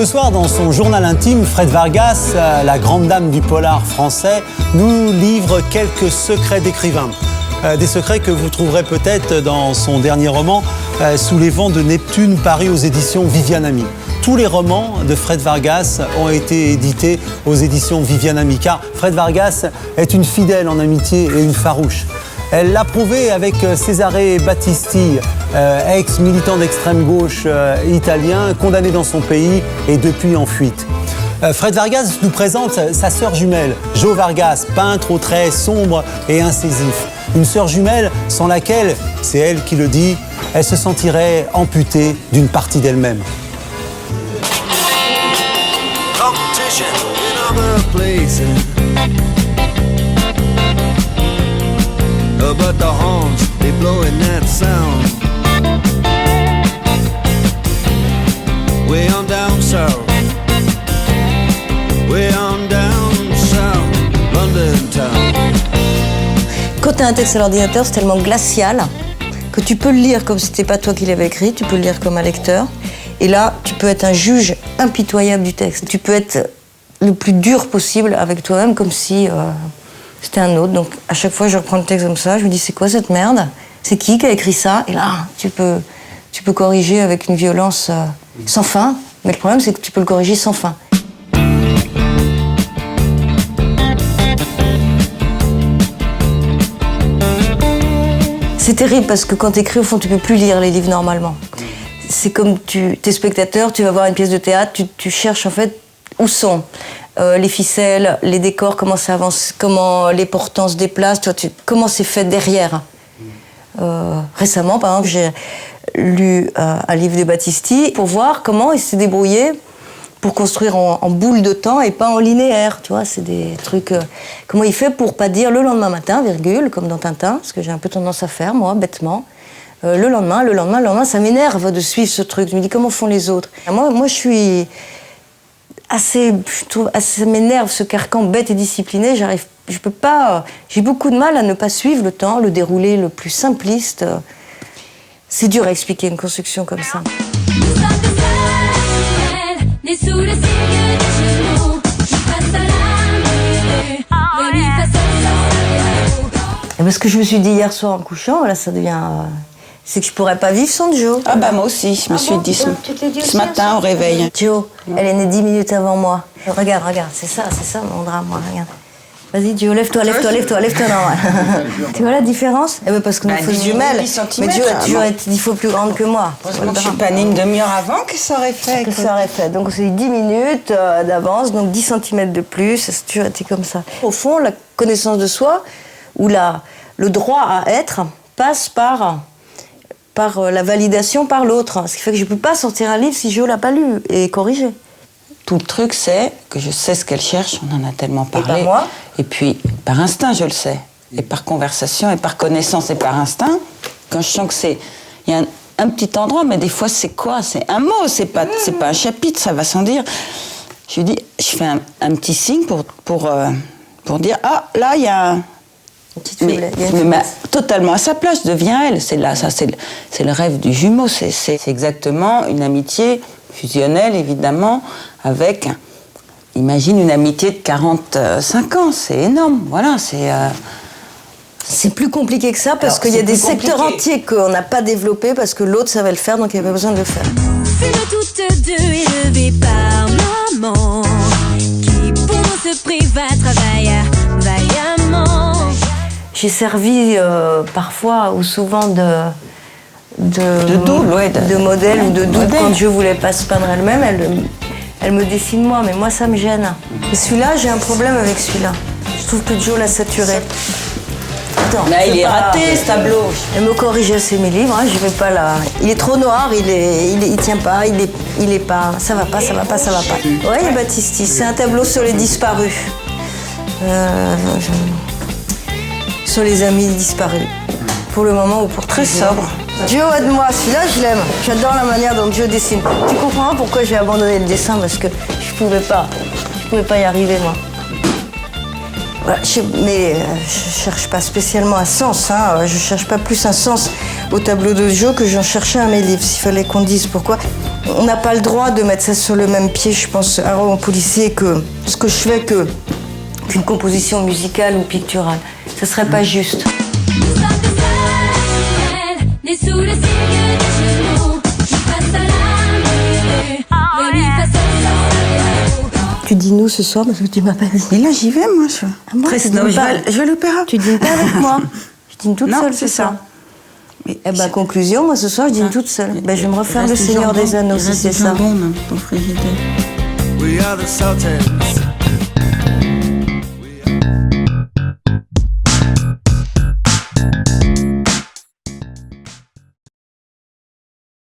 soir, dans son journal intime, Fred Vargas, la grande dame du polar français, nous livre quelques secrets d'écrivain. Des secrets que vous trouverez peut-être dans son dernier roman, Sous les vents de Neptune, paru aux éditions Viviane Ami. Tous les romans de Fred Vargas ont été édités aux éditions Viviane Ami, car Fred Vargas est une fidèle en amitié et une farouche. Elle l'a prouvé avec Cesare Battisti, ex-militant d'extrême gauche italien, condamné dans son pays et depuis en fuite. Fred Vargas nous présente sa sœur jumelle, Jo Vargas, peintre aux traits sombres et incisifs. Une sœur jumelle sans laquelle, c'est elle qui le dit, elle se sentirait amputée d'une partie d'elle-même. But the horns, they blowing that sound. Way on down south, way on down south, London town. Quand tu as un texte à l'ordinateur, c'est tellement glacial que tu peux le lire comme si c'était pas toi qui l'avais écrit, tu peux le lire comme un lecteur. Et là, tu peux être un juge impitoyable du texte. Tu peux être le plus dur possible avec toi-même, comme si c'était un autre. Donc à chaque fois, je reprends le texte comme ça, je me dis c'est quoi cette merde? C'est qui a écrit ça? Et là, tu peux corriger avec une violence sans fin. Mais le problème, c'est que tu peux le corriger sans fin. C'est terrible parce que quand tu écris, au fond, tu peux plus lire les livres normalement. C'est comme t'es spectateur, tu vas voir une pièce de théâtre, tu cherches en fait où sont les ficelles, les décors, comment ça avance, comment les portants se déplacent, comment c'est fait derrière. Récemment, par exemple, j'ai lu un livre de Battisti pour voir comment il s'est débrouillé pour construire en boule de temps et pas en linéaire. Tu vois, c'est des trucs... comment il fait pour pas dire le lendemain matin, virgule, comme dans Tintin, ce que j'ai un peu tendance à faire, moi, bêtement. Le lendemain, ça m'énerve de suivre ce truc. Je me dis, comment font les autres? Moi, je suis... ça m'énerve ce carcan bête et discipliné, je peux pas, j'ai beaucoup de mal à ne pas suivre le temps, le déroulé le plus simpliste. C'est dur à expliquer une construction comme ça. Et parce que je me suis dit hier soir en couchant, là ça devient... c'est que je pourrais pas vivre sans Jo. Ah bah moi aussi, je me suis dit ce matin au réveil. Jo, elle est née 10 minutes avant moi. Regarde, c'est ça mon drame, moi, regarde. Vas-y Jo, lève-toi, non. Tu vois la différence? Eh ben parce que nous fausses jumelles. Mais Jo a toujours été 10 fois plus grande que moi. Je suis pas née une demi-heure avant que ça aurait fait. Donc c'est 10 minutes d'avance, donc 10 cm de plus, ça a toujours été comme ça. Au fond, la connaissance de soi, ou le droit à être, passe par la validation par l'autre. Ce qui fait que je ne peux pas sortir un livre si Jo ne l'a pas lu et corriger. Tout le truc, c'est que je sais ce qu'elle cherche, on en a tellement parlé. Et par moi. Et puis, par instinct, je le sais. Et par conversation, et par connaissance, et par instinct. Quand je sens que il y a un petit endroit, mais des fois, c'est quoi? C'est un mot, c'est pas un chapitre, ça va sans dire. Je lui dis, je fais un petit signe pour dire, ah, là, il y a un... Mais totalement à sa place, devient elle. C'est le rêve du jumeau. C'est exactement une amitié fusionnelle, évidemment, avec, imagine, une amitié de 45 ans. C'est énorme. Voilà, c'est plus compliqué que ça parce qu'il y a des secteurs entiers qu'on n'a pas développés parce que l'autre savait le faire, donc il n'y avait pas besoin de le faire. C'est nous toutes deux élevées par maman qui, pour ce prix, va travailler vaillamment. J'ai servi parfois ou souvent de modèle ou de double quand je voulais pas se peindre elle-même. Elle me dessine moi, mais moi ça me gêne. Et celui-là, j'ai un problème avec celui-là. Je trouve que Jo l'a saturé. Attends, là, il est raté ce tableau. Elle me corrige assez mes livres, je vais pas là. Il est trop noir, il tient pas, il est pas. Ça va pas. Ouais, Battisti, c'est un tableau sur les disparus. Sur les amis disparus. Pour le moment ou pour très sobre. Jo, aide-moi, celui-là je l'aime. J'adore la manière dont Jo dessine. Tu comprends pourquoi j'ai abandonné le dessin? Parce que je pouvais pas y arriver moi. Voilà, mais je cherche pas spécialement un sens, hein. Je cherche pas plus un sens au tableau de Jo que j'en cherchais à mes livres. S'il fallait qu'on dise pourquoi. On n'a pas le droit de mettre ça sur le même pied, je pense, un roman policier que ce que je fais qu'une composition musicale ou picturale. Ce serait pas juste. Nous sommes des seuls, nés sous le signe des genoux, qui passent à la minute, venus face au sol. Tu dis nous ce soir parce que tu m'as pas dit. Et là, j'y vais, moi. moi, Très tu snob. dînes Je pas. vais à l'opéra. Tu dînes pas avec moi. Je dîne toute Non, seule c'est ce soir. ça. Mais Eh ben, conclusion, moi ce soir je dîne toute seule. Ben, je vais me refaire le Seigneur des Anneaux si c'est ça. Jambon, dans ton frigidaire. We are the Sultans.